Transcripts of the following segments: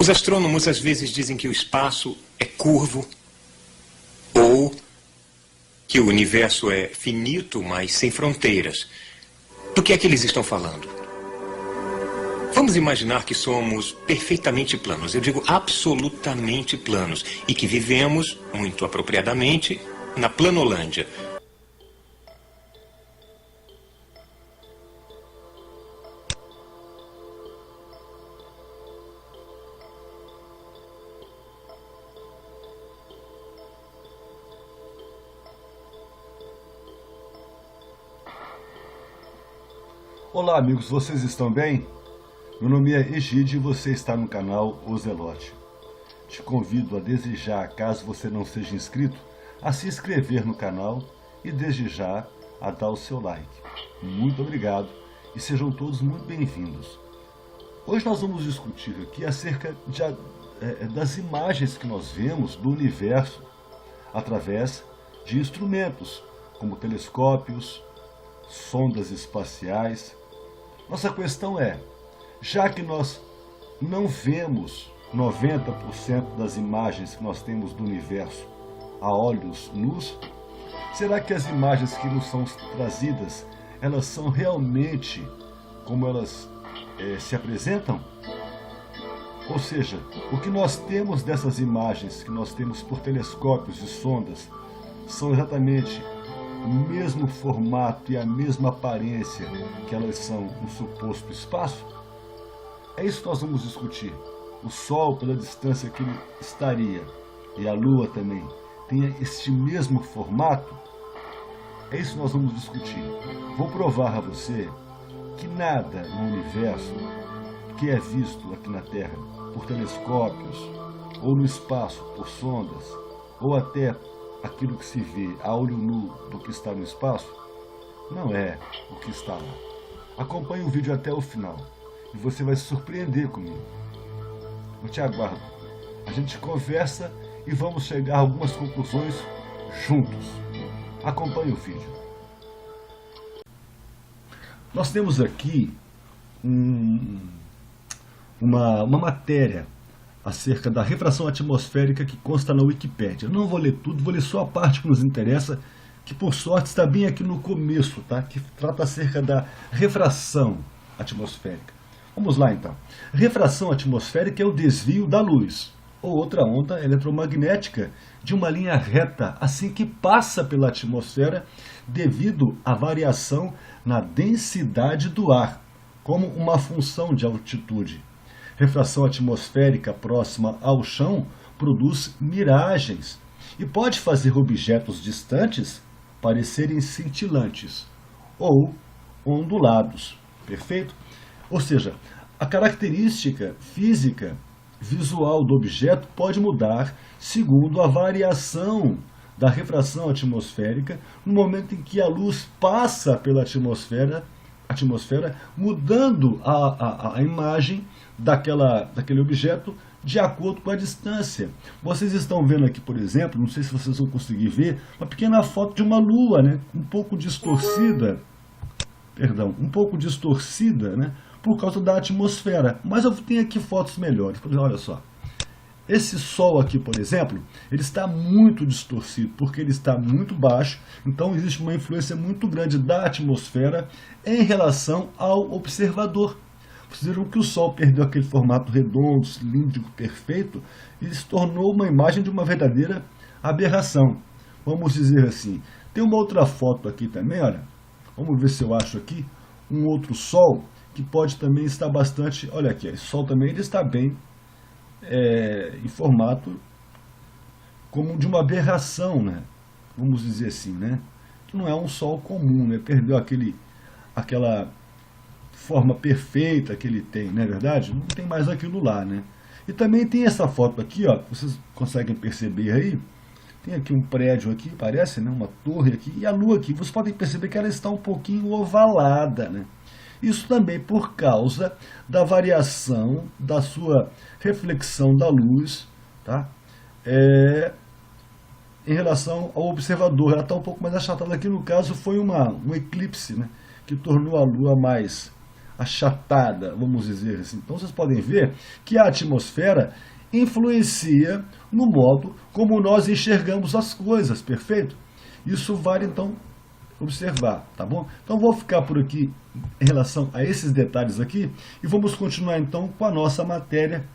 Os astrônomos às vezes dizem que o espaço é curvo ou que o universo é finito, mas sem fronteiras. Do que é que eles estão falando? Vamos imaginar que somos perfeitamente planos, eu digo absolutamente planos, e que vivemos, muito apropriadamente, na Planolândia. Olá amigos, vocês estão bem? Meu nome é Egídio e você está no canal O Zelote. Te convido a desejar, caso você não seja inscrito, a se inscrever no canal e desde já a dar o seu like. Muito obrigado e sejam todos muito bem-vindos. Hoje nós vamos discutir aqui acerca das imagens que nós vemos do universo através de instrumentos como telescópios, sondas espaciais. Nossa questão é, já que nós não vemos 90% das imagens que nós temos do universo a olhos nus, será que as imagens que nos são trazidas, elas são realmente como elas se apresentam? Ou seja, o que nós temos dessas imagens que nós temos por telescópios e sondas são exatamente o mesmo formato e a mesma aparência que elas são no suposto espaço? É isso que nós vamos discutir. O Sol, pela distância que ele estaria, e a Lua também, tem este mesmo formato? É isso que nós vamos discutir. Vou provar a você que nada no universo que é visto aqui na Terra por telescópios, ou no espaço por sondas, ou até aquilo que se vê a olho nu do que está no espaço, não é o que está lá. Acompanhe o vídeo até o final e você vai se surpreender comigo. Eu te aguardo. A gente conversa e vamos chegar a algumas conclusões juntos. Acompanhe o vídeo. Nós temos aqui uma matéria acerca da refração atmosférica que consta na Wikipédia. Eu não vou ler tudo, vou ler só a parte que nos interessa, que por sorte está bem aqui no começo, tá? Que trata acerca da refração atmosférica. Vamos lá então. Refração atmosférica é o desvio da luz, ou outra onda eletromagnética, de uma linha reta assim que passa pela atmosfera devido à variação na densidade do ar, como uma função de altitude. Refração atmosférica próxima ao chão produz miragens e pode fazer objetos distantes parecerem cintilantes ou ondulados. Perfeito? Ou seja, a característica física visual do objeto pode mudar segundo a variação da refração atmosférica no momento em que a luz passa pela atmosfera, mudando a imagem daquele objeto de acordo com a distância. Vocês estão vendo aqui, por exemplo, não sei se vocês vão conseguir ver, uma pequena foto de uma lua, né, um pouco distorcida, né, por causa da atmosfera. Mas eu tenho aqui fotos melhores. Por exemplo, olha só. Esse Sol aqui, por exemplo, ele está muito distorcido, porque ele está muito baixo, então existe uma influência muito grande da atmosfera em relação ao observador. Vocês viram que o Sol perdeu aquele formato redondo, cilíndrico, perfeito, e se tornou uma imagem de uma verdadeira aberração. Vamos dizer assim. Tem uma outra foto aqui também, olha. Vamos ver se eu acho aqui um outro Sol que pode também estar bastante... Olha aqui, esse Sol também ele está bem em formato como de uma aberração, né? Vamos dizer assim, né? Que não é um Sol comum, né? Perdeu aquela forma perfeita que ele tem, não é verdade? Não tem mais aquilo lá, né? E também tem essa foto aqui, ó, vocês conseguem perceber aí, tem aqui um prédio aqui, parece, né? Uma torre aqui, e a Lua aqui, vocês podem perceber que ela está um pouquinho ovalada, né? Isso também por causa da variação da sua reflexão da luz, tá? Em relação ao observador, ela está um pouco mais achatada. Aqui no caso foi um eclipse, né? Que tornou a Lua mais achatada, vamos dizer assim. Então vocês podem ver que a atmosfera influencia no modo como nós enxergamos as coisas, perfeito? Isso vale então observar, tá bom? Então vou ficar por aqui em relação a esses detalhes aqui e vamos continuar então com a nossa matéria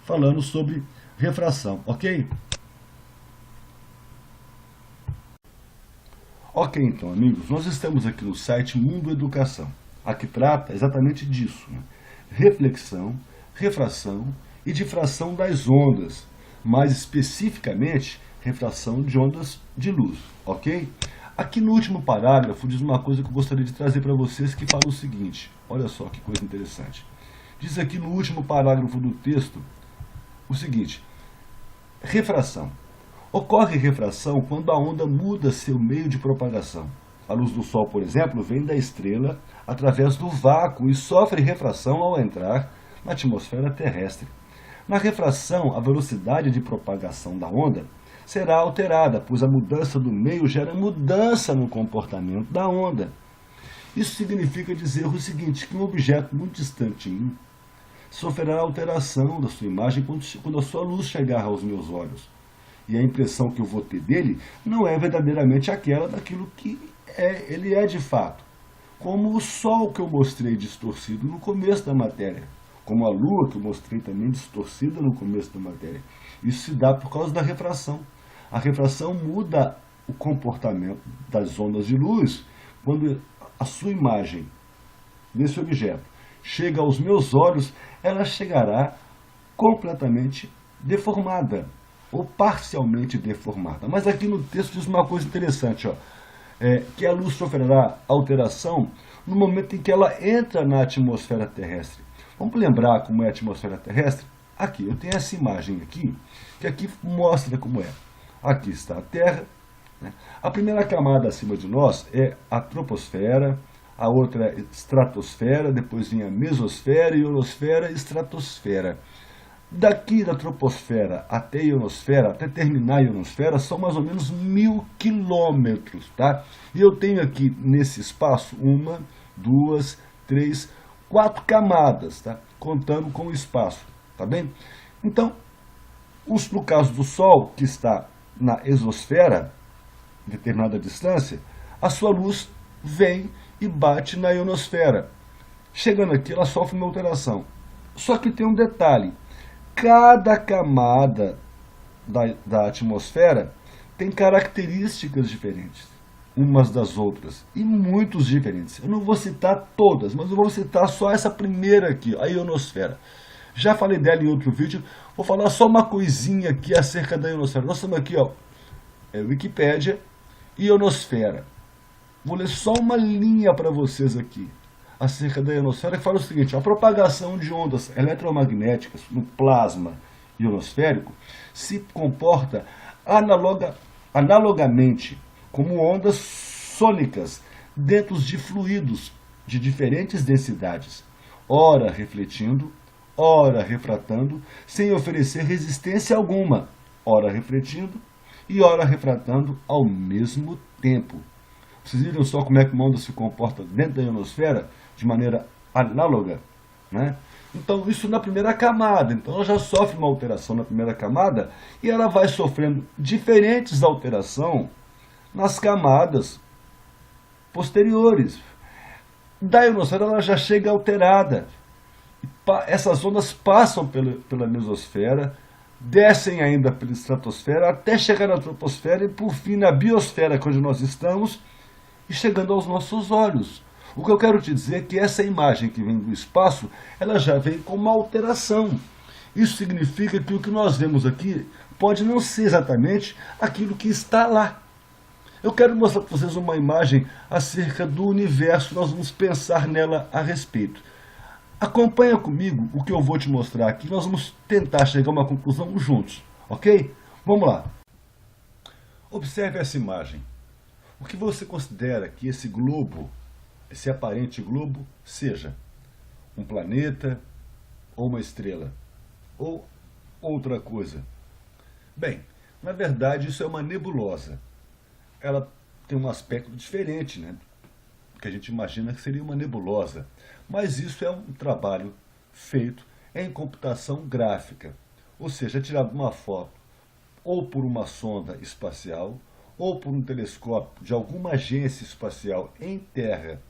falando sobre refração, ok? Ok, então, amigos, nós estamos aqui no site Mundo Educação. Aqui trata exatamente disso, né? Reflexão, refração e difração das ondas, mais especificamente, refração de ondas de luz, ok? Aqui no último parágrafo diz uma coisa que eu gostaria de trazer para vocês que fala o seguinte, olha só que coisa interessante. Diz aqui no último parágrafo do texto o seguinte, refração. Ocorre refração quando a onda muda seu meio de propagação. A luz do Sol, por exemplo, vem da estrela através do vácuo e sofre refração ao entrar na atmosfera terrestre. Na refração, a velocidade de propagação da onda será alterada, pois a mudança do meio gera mudança no comportamento da onda. Isso significa dizer o seguinte, que um objeto muito distantinho sofrerá alteração da sua imagem quando a sua luz chegar aos meus olhos. E a impressão que eu vou ter dele não é verdadeiramente aquela daquilo que ele é de fato. Como o Sol que eu mostrei distorcido no começo da matéria. Como a Lua que eu mostrei também distorcida no começo da matéria. Isso se dá por causa da refração. A refração muda o comportamento das ondas de luz quando a sua imagem desse objeto chega aos meus olhos, ela chegará completamente deformada ou parcialmente deformada. Mas aqui no texto diz uma coisa interessante, ó, que a luz sofrerá alteração no momento em que ela entra na atmosfera terrestre. Vamos lembrar como é a atmosfera terrestre? Aqui, eu tenho essa imagem aqui, que aqui mostra como é. Aqui está a Terra, né? A primeira camada acima de nós é a troposfera, a outra é estratosfera, depois vem a mesosfera, ionosfera e estratosfera. Daqui da troposfera até a ionosfera, até terminar a ionosfera, são mais ou menos 1000 quilômetros, tá? E eu tenho aqui nesse espaço 1, 2, 3, 4 camadas, tá? Contando com o espaço, tá bem? Então, no caso do Sol, que está na exosfera, determinada distância, a sua luz vem e bate na ionosfera. Chegando aqui, ela sofre uma alteração. Só que tem um detalhe. Cada camada da atmosfera tem características diferentes, umas das outras, e muitos diferentes. Eu não vou citar todas, mas eu vou citar só essa primeira aqui, a ionosfera. Já falei dela em outro vídeo, vou falar só uma coisinha aqui acerca da ionosfera. Nós estamos aqui, ó, Wikipédia, ionosfera. Vou ler só uma linha para vocês aqui, acerca da ionosfera, que fala o seguinte, a propagação de ondas eletromagnéticas no plasma ionosférico se comporta analogamente como ondas sônicas dentro de fluidos de diferentes densidades, ora refletindo, ora refratando, sem oferecer resistência alguma, ora refletindo e ora refratando ao mesmo tempo. Vocês viram só como é que uma onda se comporta dentro da ionosfera de maneira análoga, né? Então isso na primeira camada, então ela já sofre uma alteração na primeira camada e ela vai sofrendo diferentes alterações nas camadas posteriores. Da ionosfera ela já chega alterada. Essas ondas passam pela mesosfera, descem ainda pela estratosfera, até chegar na troposfera e por fim na biosfera, onde nós estamos, e chegando aos nossos olhos. O que eu quero te dizer é que essa imagem que vem do espaço, ela já vem com uma alteração. Isso significa que o que nós vemos aqui pode não ser exatamente aquilo que está lá. Eu quero mostrar para vocês uma imagem acerca do universo, nós vamos pensar nela a respeito. Acompanha comigo o que eu vou te mostrar aqui, nós vamos tentar chegar a uma conclusão juntos, ok? Vamos lá. Observe essa imagem. O que você considera que esse globo, esse aparente globo, seja um planeta ou uma estrela ou outra coisa? Bem, na verdade isso é uma nebulosa. Ela tem um aspecto diferente, né? porque a gente imagina que seria uma nebulosa. Mas isso é um trabalho feito em computação gráfica, ou seja, é tirado uma foto ou por uma sonda espacial, ou por um telescópio de alguma agência espacial em terra,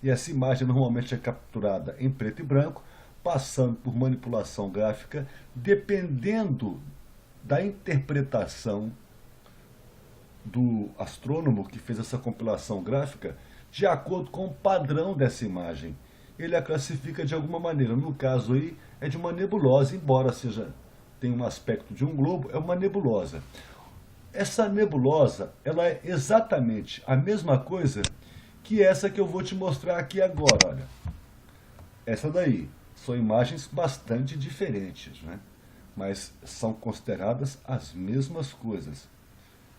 e essa imagem normalmente é capturada em preto e branco, passando por manipulação gráfica, dependendo da interpretação do astrônomo que fez essa compilação gráfica, de acordo com o padrão dessa imagem. Ele a classifica de alguma maneira. No caso aí, é de uma nebulosa, embora tenha um aspecto de um globo, é uma nebulosa. Essa nebulosa, ela é exatamente a mesma coisa que essa que eu vou te mostrar aqui agora, olha. Essa daí, são imagens bastante diferentes, né? Mas são consideradas as mesmas coisas.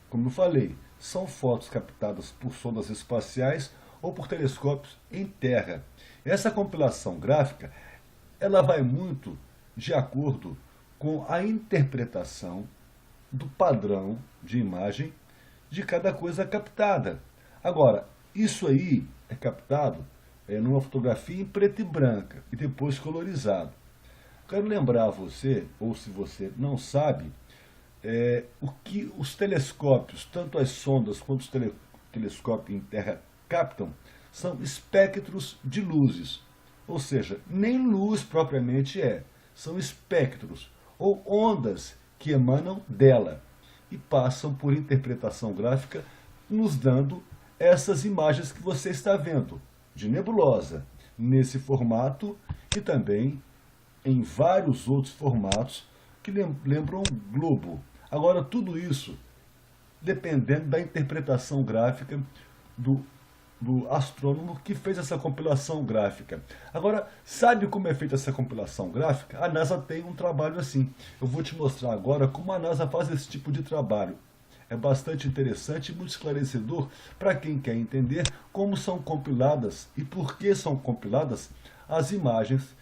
Como eu falei, são fotos captadas por sondas espaciais ou por telescópios em terra. Essa compilação gráfica, ela vai muito de acordo com a interpretação do padrão de imagem de cada coisa captada. Agora, isso aí é captado numa fotografia em preto e branca e depois colorizado. Quero lembrar a você, ou se você não sabe, o que os telescópios, tanto as sondas quanto os telescópios em terra captam, são espectros de luzes. Ou seja, nem luz propriamente são espectros, ou ondas que emanam dela e passam por interpretação gráfica, nos dando essas imagens que você está vendo, de nebulosa, nesse formato e também em vários outros formatos que lembram um globo. Agora, tudo isso dependendo da interpretação gráfica do astrônomo que fez essa compilação gráfica. Agora, sabe como é feita essa compilação gráfica? A NASA tem um trabalho assim. Eu vou te mostrar agora como a NASA faz esse tipo de trabalho. É bastante interessante e muito esclarecedor para quem quer entender como são compiladas e por que são compiladas as imagens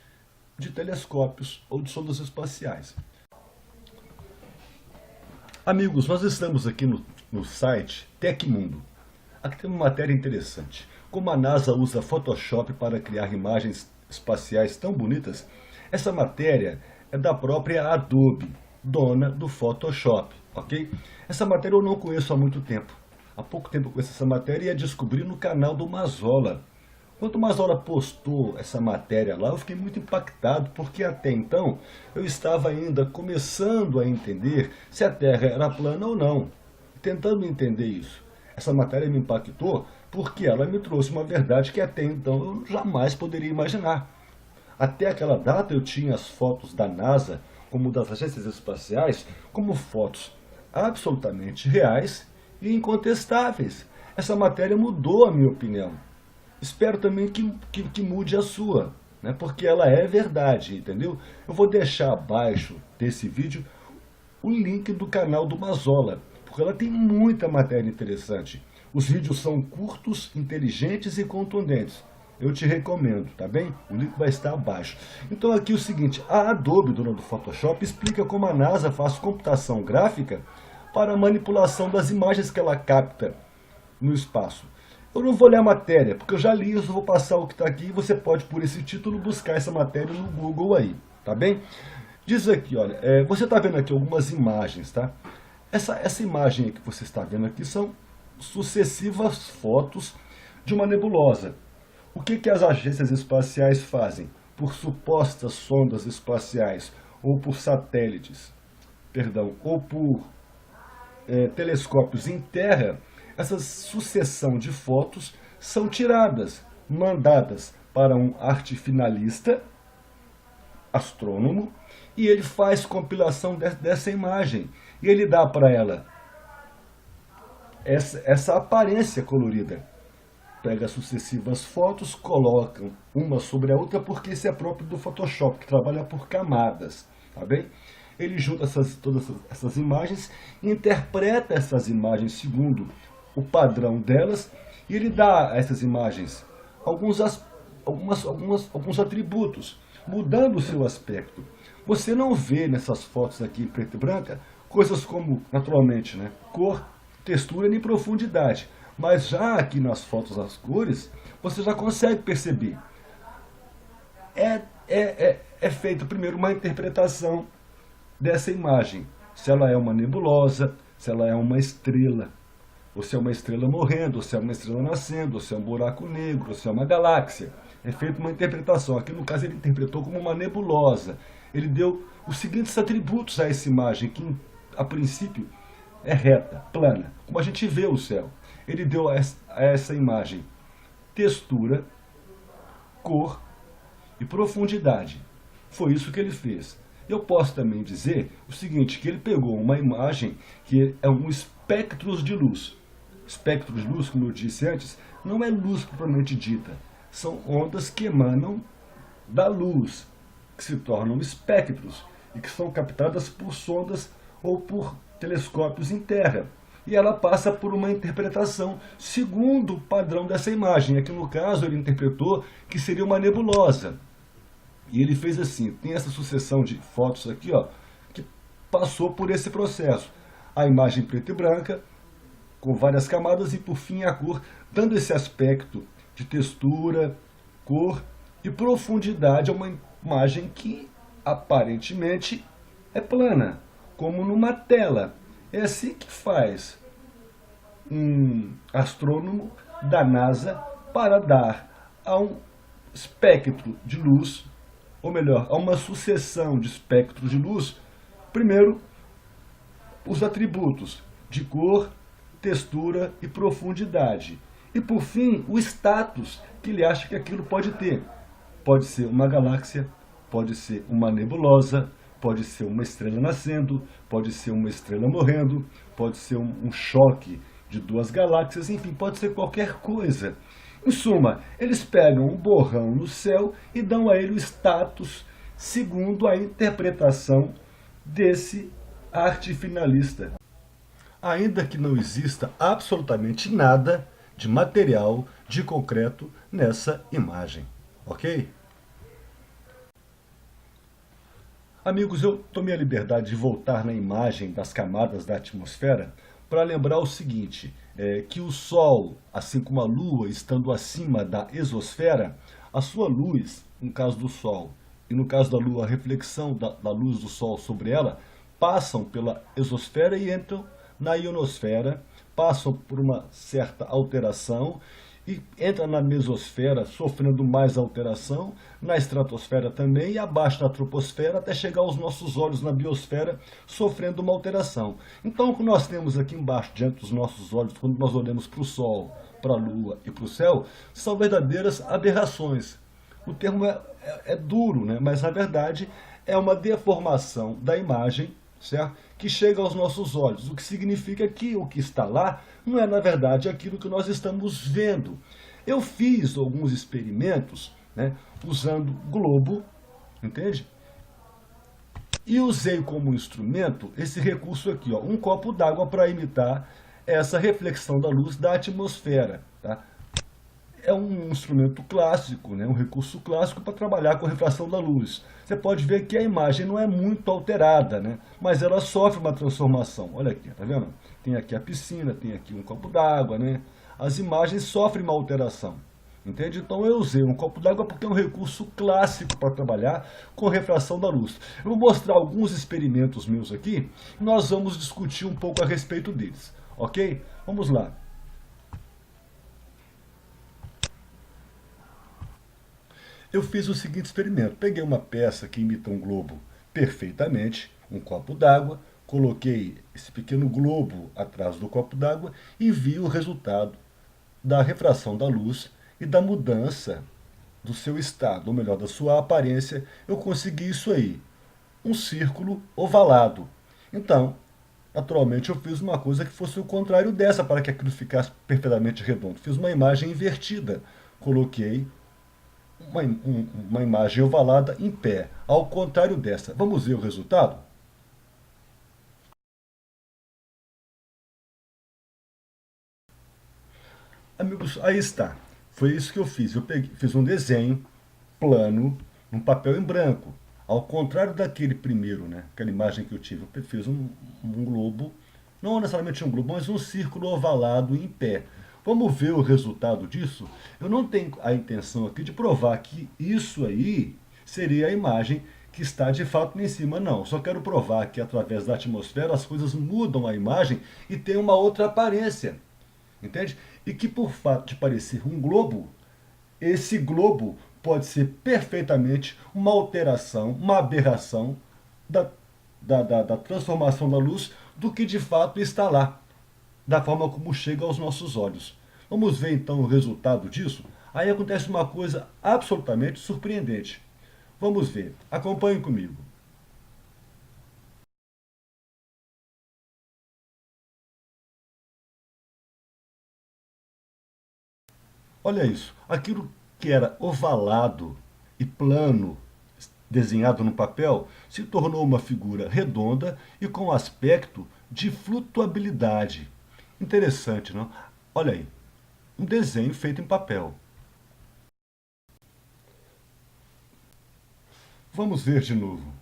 de telescópios ou de sondas espaciais. Amigos, nós estamos aqui no site Tecmundo. Aqui tem uma matéria interessante. Como a NASA usa Photoshop para criar imagens espaciais tão bonitas, essa matéria é da própria Adobe, dona do Photoshop, ok? Essa matéria eu não conheço há muito tempo. Há pouco tempo eu conheço essa matéria e ia descobrir no canal do Mazola. Quando o Mazola postou essa matéria lá, eu fiquei muito impactado, porque até então eu estava ainda começando a entender se a Terra era plana ou não, tentando entender isso. Essa matéria me impactou porque ela me trouxe uma verdade que até então eu jamais poderia imaginar. Até aquela data eu tinha as fotos da NASA, como das agências espaciais, como fotos absolutamente reais e incontestáveis. Essa matéria mudou a minha opinião. Espero também que mude a sua, né? Porque ela é verdade, entendeu? Eu vou deixar abaixo desse vídeo o link do canal do Mazola, porque ela tem muita matéria interessante. Os vídeos são curtos, inteligentes e contundentes. Eu te recomendo, tá bem? O link vai estar abaixo. Então aqui é o seguinte, a Adobe, dona do Photoshop, explica como a NASA faz computação gráfica para a manipulação das imagens que ela capta no espaço. Eu não vou ler a matéria, porque eu já li, eu só vou passar o que está aqui e você pode, por esse título, buscar essa matéria no Google aí, tá bem? Diz aqui, olha, você está vendo aqui algumas imagens, tá? Essa imagem que você está vendo aqui são sucessivas fotos de uma nebulosa. O que as agências espaciais fazem? Por supostas sondas espaciais, ou por satélites, ou por telescópios em terra, essa sucessão de fotos são tiradas, mandadas para um arte finalista, astrônomo, e ele faz compilação dessa imagem. E ele dá para ela essa aparência colorida. Pega as sucessivas fotos, colocam uma sobre a outra, porque isso é próprio do Photoshop, que trabalha por camadas, tá bem? Ele junta todas essas imagens, interpreta essas imagens segundo o padrão delas, e ele dá a essas imagens alguns atributos, mudando o seu aspecto. Você não vê nessas fotos aqui em preto e branca coisas como, naturalmente, né, cor, textura nem profundidade. Mas já aqui nas fotos às cores, você já consegue perceber. É feita primeiro uma interpretação dessa imagem. Se ela é uma nebulosa, se ela é uma estrela, ou se é uma estrela morrendo, ou se é uma estrela nascendo, ou se é um buraco negro, ou se é uma galáxia. É feita uma interpretação. Aqui no caso ele interpretou como uma nebulosa. Ele deu os seguintes atributos a essa imagem, que a princípio é reta, plana, como a gente vê o céu. Ele deu a essa imagem textura, cor e profundidade. Foi isso que ele fez. Eu posso também dizer o seguinte, que ele pegou uma imagem que é um espectro de luz. Espectro de luz, como eu disse antes, não é luz propriamente dita. São ondas que emanam da luz, que se tornam espectros e que são captadas por sondas ou por telescópios em terra. E ela passa por uma interpretação segundo o padrão dessa imagem. Aqui no caso ele interpretou que seria uma nebulosa. E ele fez assim, tem essa sucessão de fotos aqui, ó, que passou por esse processo. A imagem preta e branca, com várias camadas, e por fim a cor, dando esse aspecto de textura, cor e profundidade a uma imagem que aparentemente é plana, como numa tela. É assim que faz um astrônomo da NASA para dar a um espectro de luz, ou melhor, a uma sucessão de espectros de luz, primeiro os atributos de cor, textura e profundidade. E por fim, o status que ele acha que aquilo pode ter. Pode ser uma galáxia, pode ser uma nebulosa, pode ser uma estrela nascendo, pode ser uma estrela morrendo, pode ser um choque de duas galáxias, enfim, pode ser qualquer coisa. Em suma, eles pegam um borrão no céu e dão a ele o status segundo a interpretação desse arte finalista. Ainda que não exista absolutamente nada de material, de concreto nessa imagem, ok? Amigos, eu tomei a liberdade de voltar na imagem das camadas da atmosfera para lembrar o seguinte, que o Sol, assim como a Lua, estando acima da exosfera, a sua luz, no caso do Sol, e no caso da Lua, a reflexão da luz do Sol sobre ela, passam pela exosfera e entram na ionosfera, passam por uma certa alteração e entra na mesosfera sofrendo mais alteração, na estratosfera também e abaixo da troposfera até chegar aos nossos olhos na biosfera sofrendo uma alteração. Então o que nós temos aqui embaixo, diante dos nossos olhos, quando nós olhamos para o Sol, para a Lua e para o céu, são verdadeiras aberrações. O termo é duro, né? Mas na verdade é uma deformação da imagem, certo? Que chega aos nossos olhos, o que significa que o que está lá não é, na verdade, aquilo que nós estamos vendo. Eu fiz alguns experimentos, né, usando globo, entende? E usei como instrumento esse recurso aqui, ó, um copo d'água para imitar essa reflexão da luz da atmosfera. Tá? É um instrumento clássico, né? Um recurso clássico para trabalhar com a refração da luz. Você pode ver que a imagem não é muito alterada, né? Mas ela sofre uma transformação. Olha aqui, tá vendo? Tem aqui a piscina, tem aqui um copo d'água, né? As imagens sofrem uma alteração. Entende? Então eu usei um copo d'água porque é um recurso clássico para trabalhar com refração da luz. Eu vou mostrar alguns experimentos meus aqui e nós vamos discutir um pouco a respeito deles. Ok? Vamos lá. Eu fiz o seguinte experimento. Peguei uma peça que imita um globo perfeitamente, um copo d'água, coloquei esse pequeno globo atrás do copo d'água e vi o resultado da refração da luz e da mudança do seu estado, ou melhor, da sua aparência. Eu consegui isso aí, um círculo ovalado. Então, naturalmente eu fiz uma coisa que fosse o contrário dessa, para que aquilo ficasse perfeitamente redondo. Fiz uma imagem invertida. Coloquei uma imagem ovalada em pé, ao contrário dessa. Vamos ver o resultado? Amigos, aí está. Foi isso que eu fiz. Fiz um desenho plano, num papel em branco. Ao contrário daquele primeiro, né? Aquela imagem que eu tive. Eu fiz um globo, não necessariamente um globo, mas um círculo ovalado em pé. Vamos ver o resultado disso? Eu não tenho a intenção aqui de provar que isso aí seria a imagem que está de fato lá em cima, não. Só quero provar que através da atmosfera as coisas mudam a imagem e tem uma outra aparência. Entende? E que por fato de parecer um globo, esse globo pode ser perfeitamente uma alteração, uma aberração da transformação da luz do que de fato está lá, da forma como chega aos nossos olhos. Vamos ver então o resultado disso? Aí acontece uma coisa absolutamente surpreendente. Vamos ver. Acompanhe comigo. Olha isso. Aquilo que era ovalado e plano, desenhado no papel, se tornou uma figura redonda e com aspecto de flutuabilidade. Interessante, não? Olha aí. Um desenho feito em papel. Vamos ver de novo.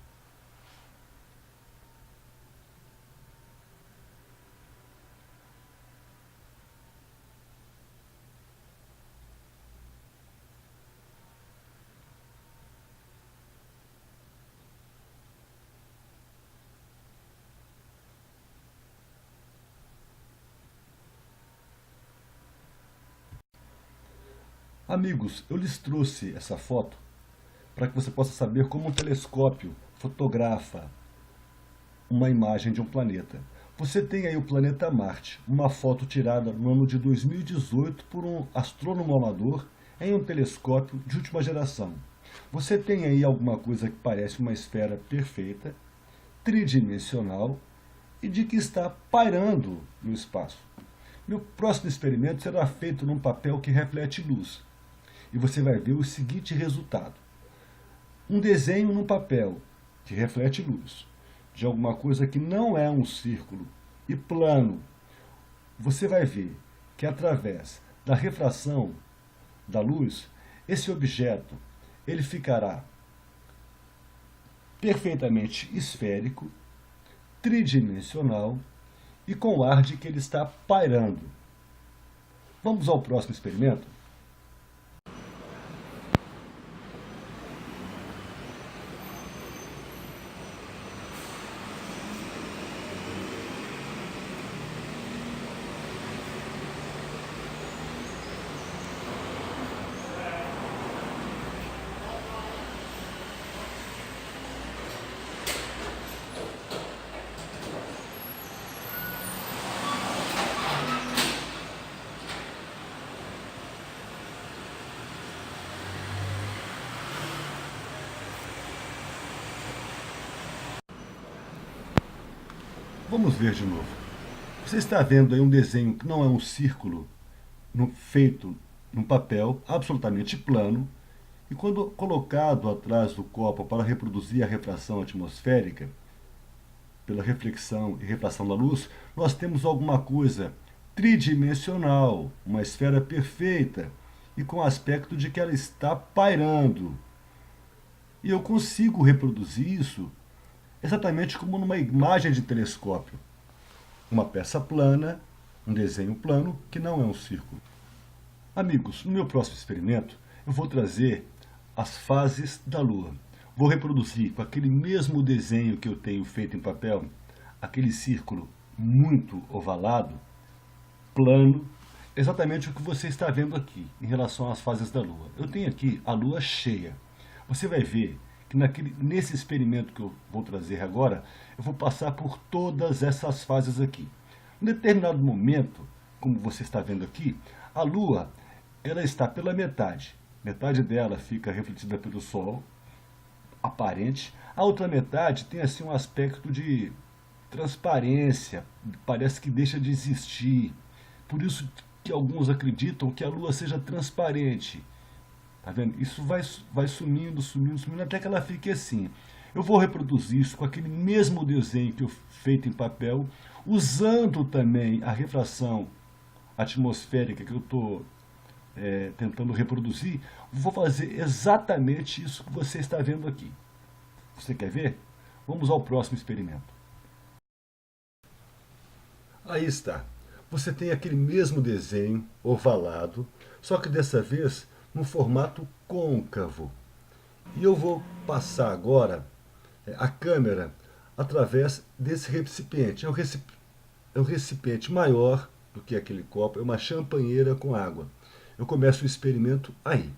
Amigos, eu lhes trouxe essa foto para que você possa saber como um telescópio fotografa uma imagem de um planeta. Você tem aí o planeta Marte, uma foto tirada no ano de 2018 por um astrônomo amador em um telescópio de última geração. Você tem aí alguma coisa que parece uma esfera perfeita, tridimensional e de que está pairando no espaço. Meu próximo experimento será feito num papel que reflete luz. E você vai ver o seguinte resultado. Um desenho num papel que reflete luz, de alguma coisa que não é um círculo e plano. Você vai ver que através da refração da luz, esse objeto ele ficará perfeitamente esférico, tridimensional e com ar de que ele está pairando. Vamos ao próximo experimento? Vamos ver de novo. Você está vendo aí um desenho que não é um círculo feito num papel absolutamente plano, e quando colocado atrás do copo para reproduzir a refração atmosférica, pela reflexão e refração da luz, nós temos alguma coisa tridimensional, uma esfera perfeita, e com aspecto de que ela está pairando. E eu consigo reproduzir isso exatamente como numa imagem de telescópio. Uma peça plana, um desenho plano, que não é um círculo. Amigos, no meu próximo experimento, eu vou trazer as fases da Lua. Vou reproduzir com aquele mesmo desenho que eu tenho feito em papel, aquele círculo muito ovalado, plano, exatamente o que você está vendo aqui, em relação às fases da Lua. Eu tenho aqui a Lua cheia. Você vai ver que nesse experimento que eu vou trazer agora, eu vou passar por todas essas fases aqui. Em determinado momento, como você está vendo aqui, a Lua ela está pela metade. Metade dela fica refletida pelo Sol, aparente. A outra metade tem assim um aspecto de transparência, parece que deixa de existir. Por isso que alguns acreditam que a Lua seja transparente. Tá vendo? Isso vai sumindo, sumindo, sumindo, até que ela fique assim. Eu vou reproduzir isso com aquele mesmo desenho que eu feito em papel, usando também a refração atmosférica que eu estou tentando reproduzir. Vou fazer exatamente isso que você está vendo aqui. Você quer ver? Vamos ao próximo experimento. Aí está. você tem aquele mesmo desenho ovalado, só que dessa vez no formato côncavo. E eu vou passar agora a câmera através desse recipiente. É um recipiente maior do que aquele copo, é uma champanheira com água. Eu começo o experimento aí.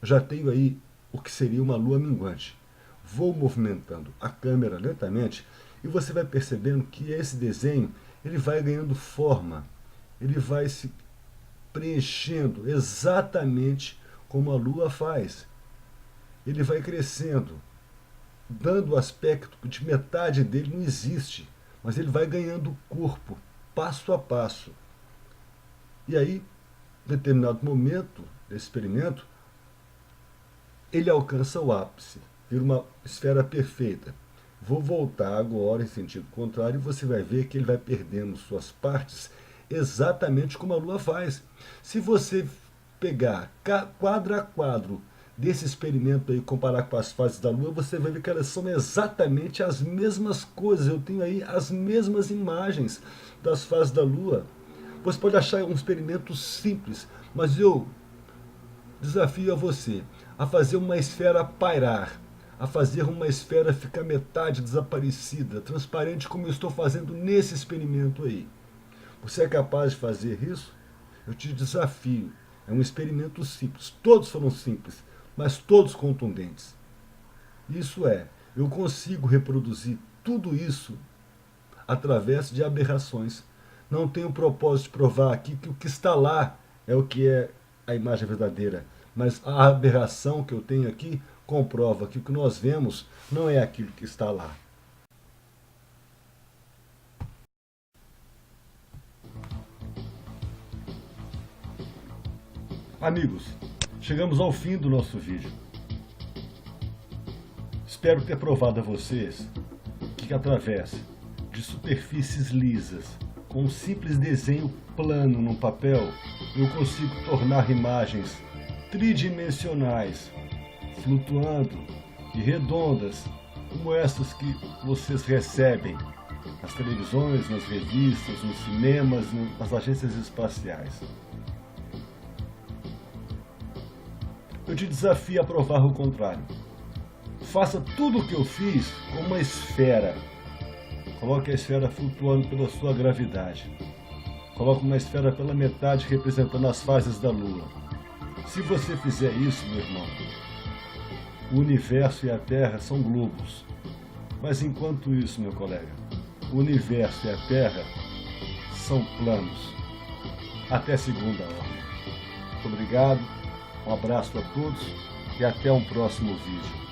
Eu já tenho aí o que seria uma lua minguante. Vou movimentando a câmera lentamente e você vai percebendo que esse desenho ele vai ganhando forma, ele vai se preenchendo exatamente como a lua faz. Ele vai crescendo, dando o aspecto de metade dele não existe, mas ele vai ganhando corpo, passo a passo. E aí, em determinado momento desse experimento, ele alcança o ápice, vira uma esfera perfeita. Vou voltar agora em sentido contrário e você vai ver que ele vai perdendo suas partes exatamente como a Lua faz. Se você pegar quadro a quadro desse experimento aí, comparar com as fases da Lua, você vai ver que elas são exatamente as mesmas coisas. Eu tenho aí as mesmas imagens das fases da Lua. Você pode achar um experimento simples, mas eu desafio a você a fazer uma esfera pairar, a fazer uma esfera ficar metade desaparecida, transparente, como eu estou fazendo nesse experimento aí. Você é capaz de fazer isso? Eu te desafio. É um experimento simples. Todos foram simples, mas todos contundentes. Isso é, eu consigo reproduzir tudo isso através de aberrações. Não tenho o propósito de provar aqui que o que está lá é o que é a imagem verdadeira, mas a aberração que eu tenho aqui comprova que o que nós vemos não é aquilo que está lá. Amigos, chegamos ao fim do nosso vídeo. Espero ter provado a vocês que através de superfícies lisas, com um simples desenho plano no papel, eu consigo tornar imagens tridimensionais, flutuando e redondas, como essas que vocês recebem nas televisões, nas revistas, nos cinemas, nas agências espaciais. Eu te desafio a provar o contrário. Faça tudo o que eu fiz com uma esfera. Coloque a esfera flutuando pela sua gravidade. Coloque uma esfera pela metade representando as fases da Lua. Se você fizer isso, meu irmão, o universo e a Terra são globos. Mas enquanto isso, meu colega, o universo e a Terra são planos. Até segunda ordem. Muito obrigado, um abraço a todos e até um próximo vídeo.